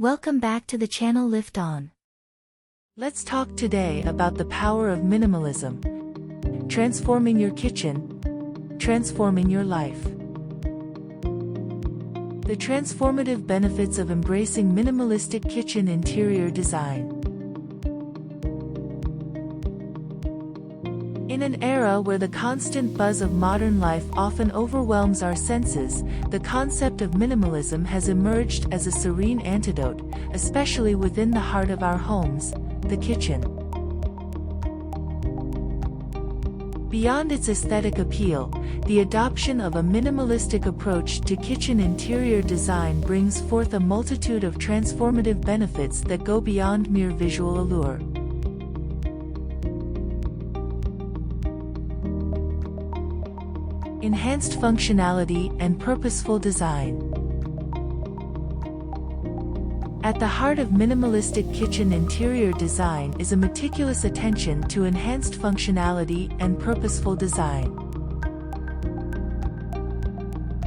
Welcome back to the channel Lift On. Let's talk today about the power of minimalism. Transforming your kitchen, transforming your life. The transformative benefits of embracing minimalistic kitchen interior design. In an era where the constant buzz of modern life often overwhelms our senses, the concept of minimalism has emerged as a serene antidote, especially within the heart of our homes, the kitchen. Beyond its aesthetic appeal, the adoption of a minimalistic approach to kitchen interior design brings forth a multitude of transformative benefits that go beyond mere visual allure. Enhanced functionality and purposeful design. At the heart of minimalistic kitchen interior design is a meticulous attention to enhanced functionality and purposeful design.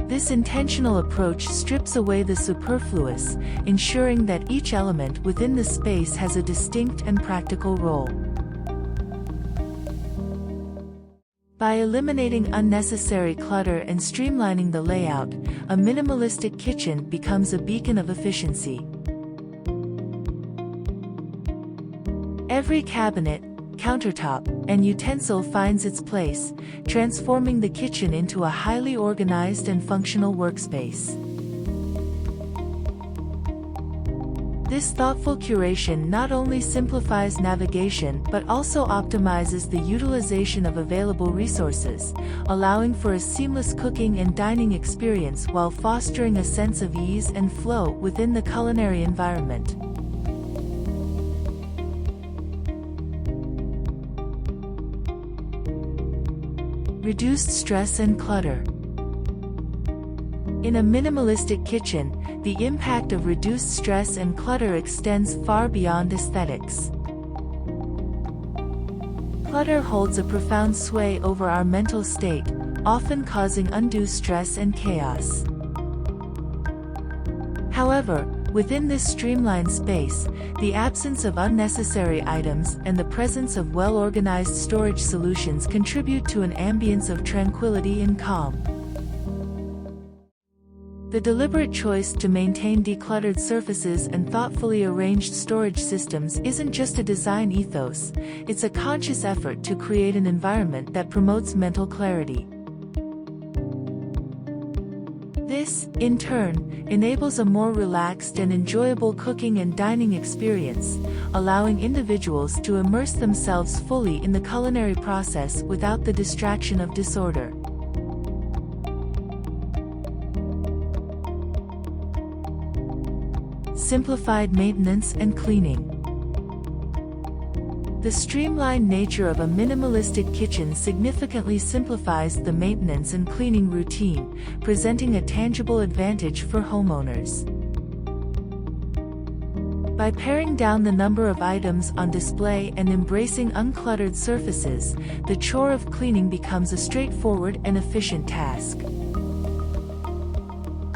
This intentional approach strips away the superfluous, ensuring that each element within the space has a distinct and practical role. By eliminating unnecessary clutter and streamlining the layout, a minimalistic kitchen becomes a beacon of efficiency. Every cabinet, countertop, and utensil finds its place, transforming the kitchen into a highly organized and functional workspace. This thoughtful curation not only simplifies navigation but also optimizes the utilization of available resources, allowing for a seamless cooking and dining experience while fostering a sense of ease and flow within the culinary environment. Reduced stress and clutter. In a minimalistic kitchen, the impact of reduced stress and clutter extends far beyond aesthetics. Clutter holds a profound sway over our mental state, often causing undue stress and chaos. However, within this streamlined space, the absence of unnecessary items and the presence of well-organized storage solutions contribute to an ambience of tranquility and calm. The deliberate choice to maintain decluttered surfaces and thoughtfully arranged storage systems isn't just a design ethos, it's a conscious effort to create an environment that promotes mental clarity. This, in turn, enables a more relaxed and enjoyable cooking and dining experience, allowing individuals to immerse themselves fully in the culinary process without the distraction of disorder. Simplified maintenance and cleaning. The streamlined nature of a minimalistic kitchen significantly simplifies the maintenance and cleaning routine, presenting a tangible advantage for homeowners. By paring down the number of items on display and embracing uncluttered surfaces, the chore of cleaning becomes a straightforward and efficient task.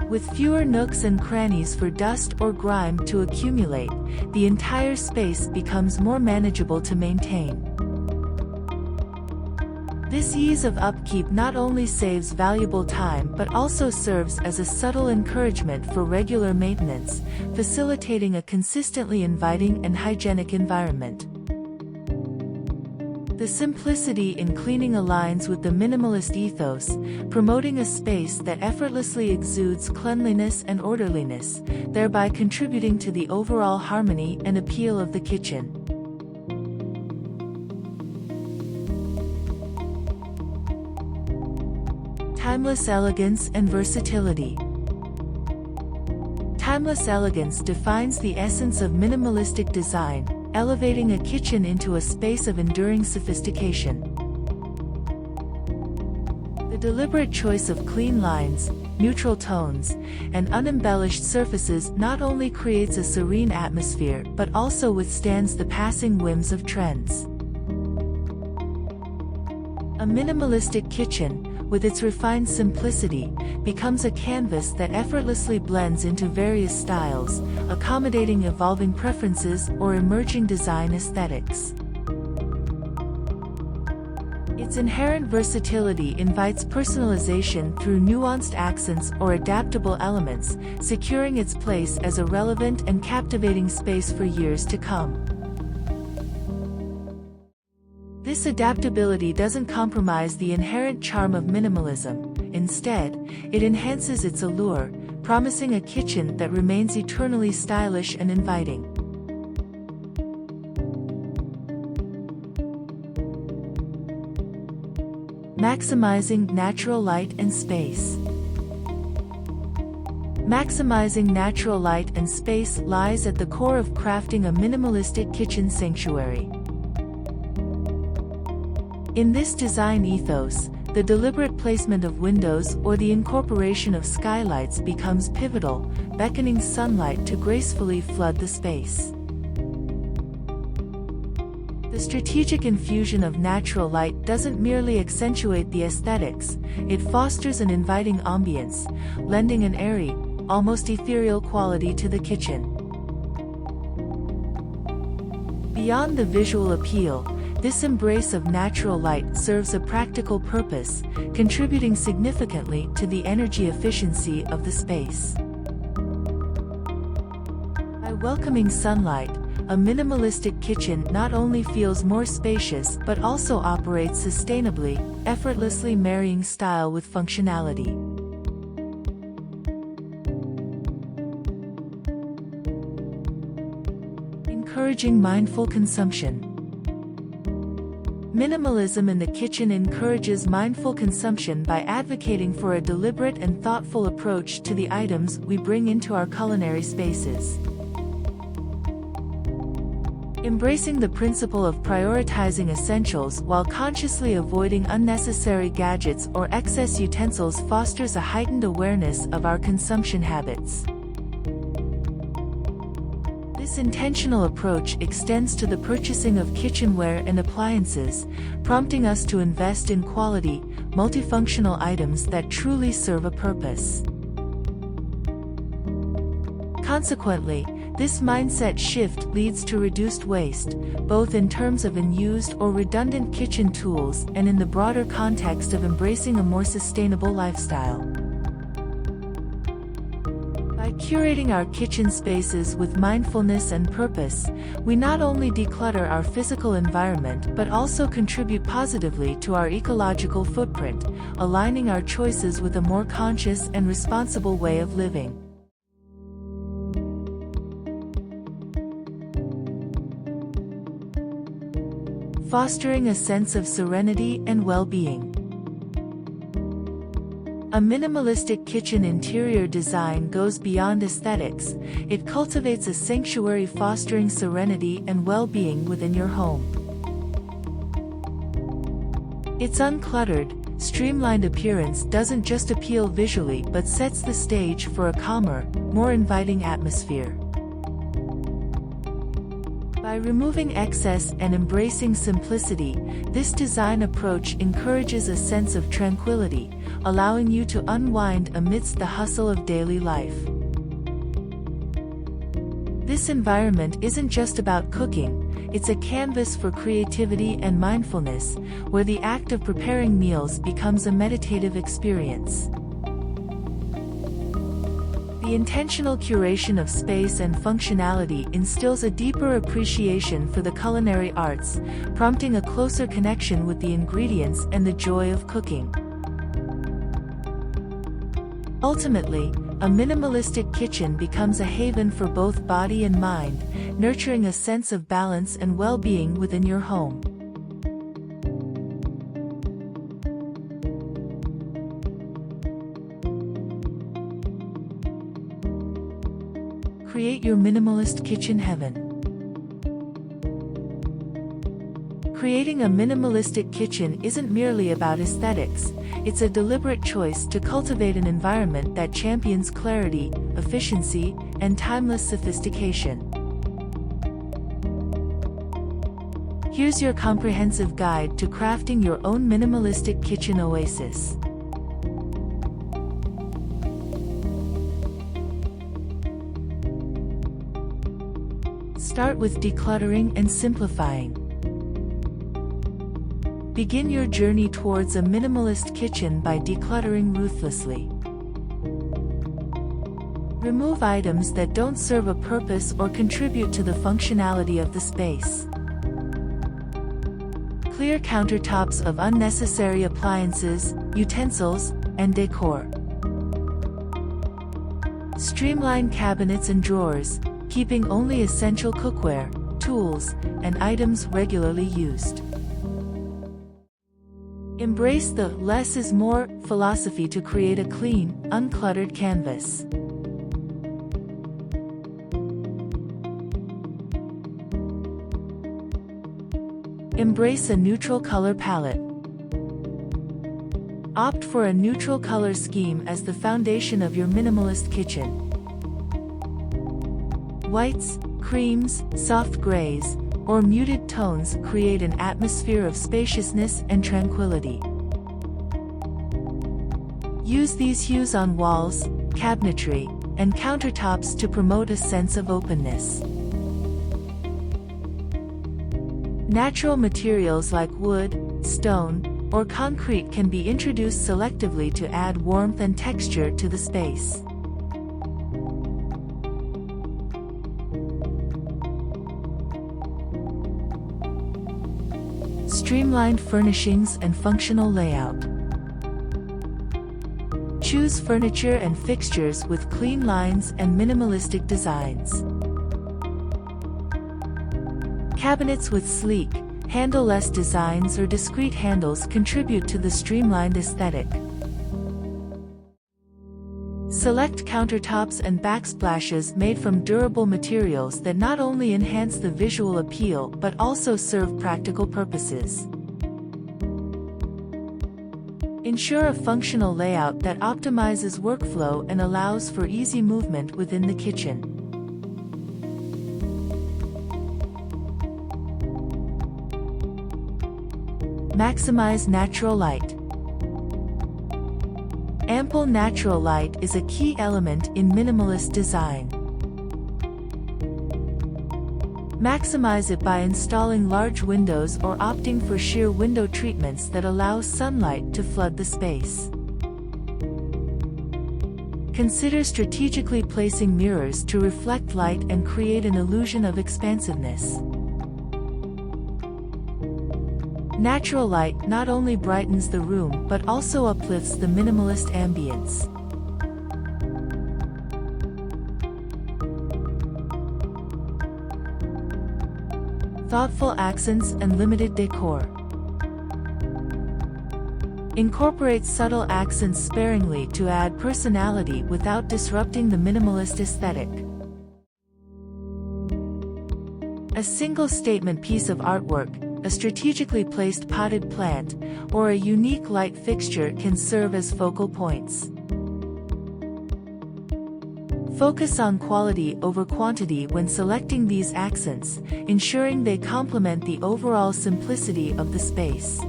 With fewer nooks and crannies for dust or grime to accumulate, the entire space becomes more manageable to maintain. This ease of upkeep not only saves valuable time but also serves as a subtle encouragement for regular maintenance, facilitating a consistently inviting and hygienic environment. The simplicity in cleaning aligns with the minimalist ethos, promoting a space that effortlessly exudes cleanliness and orderliness, thereby contributing to the overall harmony and appeal of the kitchen. Timeless elegance and versatility. Timeless elegance defines the essence of minimalistic design, elevating a kitchen into a space of enduring sophistication. The deliberate choice of clean lines, neutral tones, and unembellished surfaces not only creates a serene atmosphere but also withstands the passing whims of trends. A minimalistic kitchen, with its refined simplicity, becomes a canvas that effortlessly blends into various styles, accommodating evolving preferences or emerging design aesthetics. Its inherent versatility invites personalization through nuanced accents or adaptable elements, securing its place as a relevant and captivating space for years to come. This adaptability doesn't compromise the inherent charm of minimalism. Instead, it enhances its allure, promising a kitchen that remains eternally stylish and inviting. Maximizing natural light and space. Maximizing natural light and space lies at the core of crafting a minimalistic kitchen sanctuary. In this design ethos, the deliberate placement of windows or the incorporation of skylights becomes pivotal, beckoning sunlight to gracefully flood the space. The strategic infusion of natural light doesn't merely accentuate the aesthetics, it fosters an inviting ambience, lending an airy, almost ethereal quality to the kitchen. Beyond the visual appeal, this embrace of natural light serves a practical purpose, contributing significantly to the energy efficiency of the space. By welcoming sunlight, a minimalistic kitchen not only feels more spacious but also operates sustainably, effortlessly marrying style with functionality. Encouraging mindful consumption. Minimalism in the kitchen encourages mindful consumption by advocating for a deliberate and thoughtful approach to the items we bring into our culinary spaces. Embracing the principle of prioritizing essentials while consciously avoiding unnecessary gadgets or excess utensils fosters a heightened awareness of our consumption habits. This intentional approach extends to the purchasing of kitchenware and appliances, prompting us to invest in quality, multifunctional items that truly serve a purpose. Consequently, this mindset shift leads to reduced waste, both in terms of unused or redundant kitchen tools and in the broader context of embracing a more sustainable lifestyle. By curating our kitchen spaces with mindfulness and purpose, we not only declutter our physical environment but also contribute positively to our ecological footprint, aligning our choices with a more conscious and responsible way of living. Fostering a sense of serenity and well-being. A minimalistic kitchen interior design goes beyond aesthetics, it cultivates a sanctuary fostering serenity and well-being within your home. Its uncluttered, streamlined appearance doesn't just appeal visually but sets the stage for a calmer, more inviting atmosphere. By removing excess and embracing simplicity, this design approach encourages a sense of tranquility, allowing you to unwind amidst the hustle of daily life. This environment isn't just about cooking, it's a canvas for creativity and mindfulness, where the act of preparing meals becomes a meditative experience. The intentional curation of space and functionality instills a deeper appreciation for the culinary arts, prompting a closer connection with the ingredients and the joy of cooking. Ultimately, a minimalistic kitchen becomes a haven for both body and mind, nurturing a sense of balance and well-being within your home. Create your minimalist kitchen heaven. Creating a minimalistic kitchen isn't merely about aesthetics, it's a deliberate choice to cultivate an environment that champions clarity, efficiency, and timeless sophistication. Here's your comprehensive guide to crafting your own minimalistic kitchen oasis. Start with decluttering and simplifying. Begin your journey towards a minimalist kitchen by decluttering ruthlessly. Remove items that don't serve a purpose or contribute to the functionality of the space. Clear countertops of unnecessary appliances, utensils, and decor. Streamline cabinets and drawers, keeping only essential cookware, tools, and items regularly used. Embrace the "less is more" philosophy to create a clean, uncluttered canvas. Embrace a neutral color palette. Opt for a neutral color scheme as the foundation of your minimalist kitchen. Whites, creams, soft grays, or muted tones create an atmosphere of spaciousness and tranquility. Use these hues on walls, cabinetry, and countertops to promote a sense of openness. Natural materials like wood, stone, or concrete can be introduced selectively to add warmth and texture to the space. Streamlined furnishings and functional layout. Choose furniture and fixtures with clean lines and minimalistic designs. Cabinets with sleek, handle-less designs or discrete handles contribute to the streamlined aesthetic. Select countertops and backsplashes made from durable materials that not only enhance the visual appeal but also serve practical purposes. Ensure a functional layout that optimizes workflow and allows for easy movement within the kitchen. Maximize natural light. Ample natural light is a key element in minimalist design. Maximize it by installing large windows or opting for sheer window treatments that allow sunlight to flood the space. Consider strategically placing mirrors to reflect light and create an illusion of expansiveness. Natural light not only brightens the room but also uplifts the minimalist ambience. Thoughtful accents and limited decor. Incorporate subtle accents sparingly to add personality without disrupting the minimalist aesthetic. A single statement piece of artwork, a strategically placed potted plant, or a unique light fixture can serve as focal points. Focus on quality over quantity when selecting these accents, ensuring they complement the overall simplicity of the space.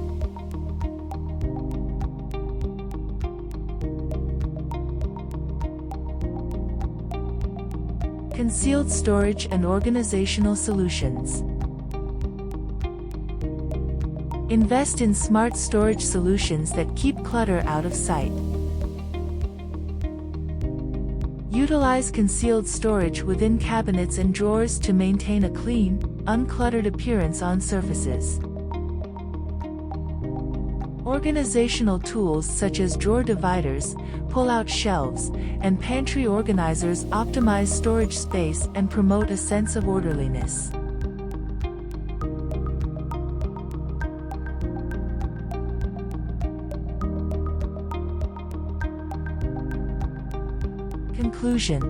Concealed storage and organizational solutions. Invest in smart storage solutions that keep clutter out of sight. Utilize concealed storage within cabinets and drawers to maintain a clean, uncluttered appearance on surfaces. Organizational tools such as drawer dividers, pull-out shelves, and pantry organizers optimize storage space and promote a sense of orderliness. Conclusion.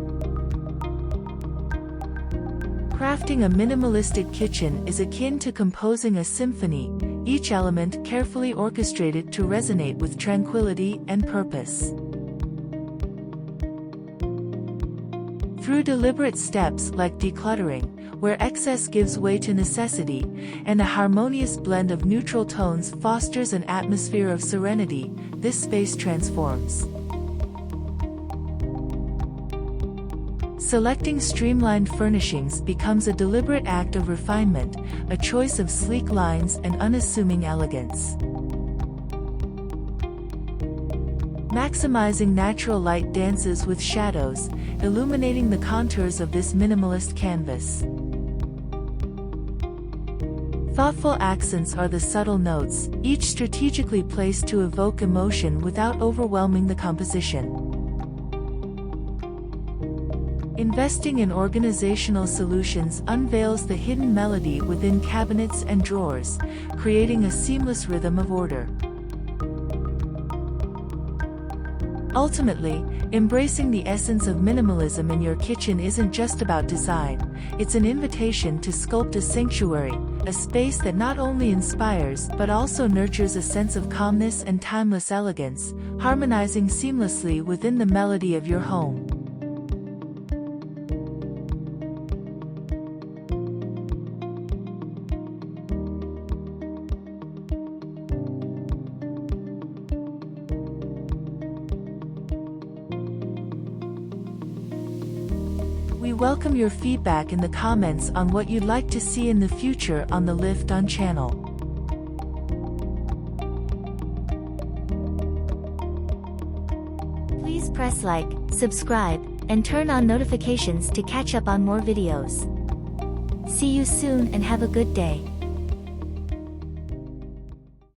Crafting a minimalistic kitchen is akin to composing a symphony, each element carefully orchestrated to resonate with tranquility and purpose. Through deliberate steps like decluttering, where excess gives way to necessity, and a harmonious blend of neutral tones fosters an atmosphere of serenity, this space transforms. Selecting streamlined furnishings becomes a deliberate act of refinement, a choice of sleek lines and unassuming elegance. Maximizing natural light dances with shadows, illuminating the contours of this minimalist canvas. Thoughtful accents are the subtle notes, each strategically placed to evoke emotion without overwhelming the composition. Investing in organizational solutions unveils the hidden melody within cabinets and drawers, creating a seamless rhythm of order. Ultimately, embracing the essence of minimalism in your kitchen isn't just about design, it's an invitation to sculpt a sanctuary, a space that not only inspires but also nurtures a sense of calmness and timeless elegance, harmonizing seamlessly within the melody of your home. We welcome your feedback in the comments on what you'd like to see in the future on the Lift On channel. Please press like, subscribe, and turn on notifications to catch up on more videos. See you soon and have a good day.